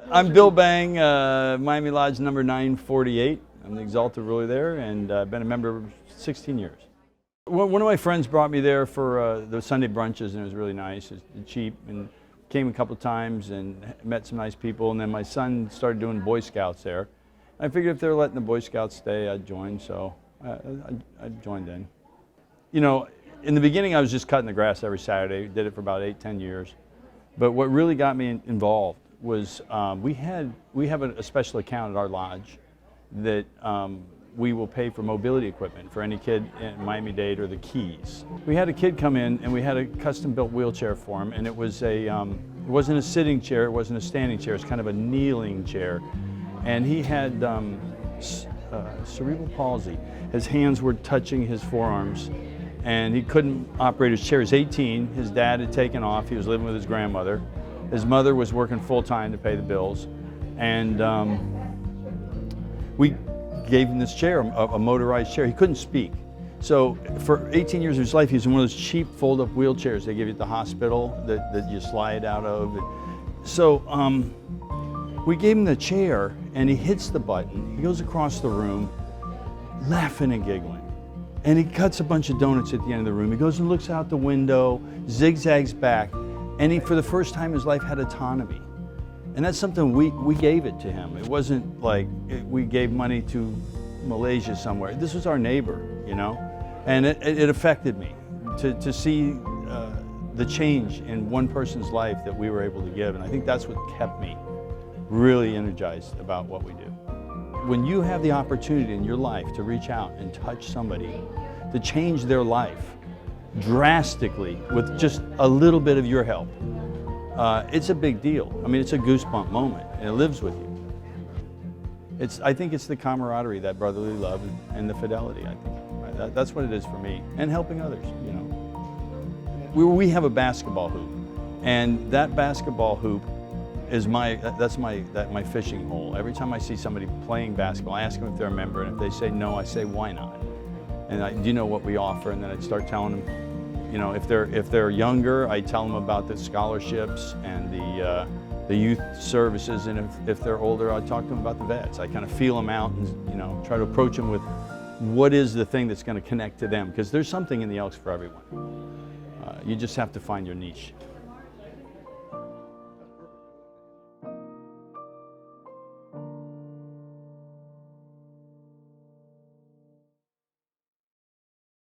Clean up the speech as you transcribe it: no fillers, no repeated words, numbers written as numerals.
I'm Bill Bang, Miami Lodge number 948. I'm the exalted ruler there, and I've been a member 16 years. One of my friends brought me there for the Sunday brunches, and it was really nice. It's cheap, and came a couple times and met some nice people. And then my son started doing Boy Scouts there. I figured if they were letting the Boy Scouts stay, I'd join, so I joined in. You know, in the beginning, I was just cutting the grass every Saturday. Did it for about 8-10 years. But what really got me involved was we have a special account at our lodge that we will pay for mobility equipment for any kid in Miami-Dade or the Keys. We had a kid come in and we had a custom-built wheelchair for him, and it was it wasn't a sitting chair, it wasn't a standing chair, it's kind of a kneeling chair. And he had cerebral palsy. His hands were touching his forearms, and he couldn't operate his chair. He was 18, his dad had taken off, he was living with his grandmother. His mother was working full-time to pay the bills, and we gave him this chair, a motorized chair. He couldn't speak. So for 18 years of his life, he was in one of those cheap fold-up wheelchairs they give you at the hospital that you slide out of. So we gave him the chair, and he hits the button. He goes across the room, laughing and giggling. And he cuts a bunch of donuts at the end of the room. He goes and looks out the window, zigzags back, and he, for the first time in his life, had autonomy. And that's something we gave it to him. It wasn't like we gave money to Malaysia somewhere. This was our neighbor, you know? And it affected me to see the change in one person's life that we were able to give. And I think that's what kept me really energized about what we do. When you have the opportunity in your life to reach out and touch somebody, to change their life drastically with just a little bit of your help, it's a big deal. I mean, it's a goosebump moment, and it lives with you. I think it's the camaraderie, that brotherly love, and the fidelity, I think. That's what it is for me, and helping others, you know. We have a basketball hoop, and that basketball hoop is my fishing hole. Every time I see somebody playing basketball, I ask them if they're a member, and if they say no, I say, why not? And do you know what we offer? And then I'd start telling them, you know, if they're younger, I tell them about the scholarships and the youth services, and if they're older, I talk to them about the vets. I kind of feel them out and, you know, try to approach them with what is the thing that's going to connect to them, because there's something in the Elks for everyone. You just have to find your niche.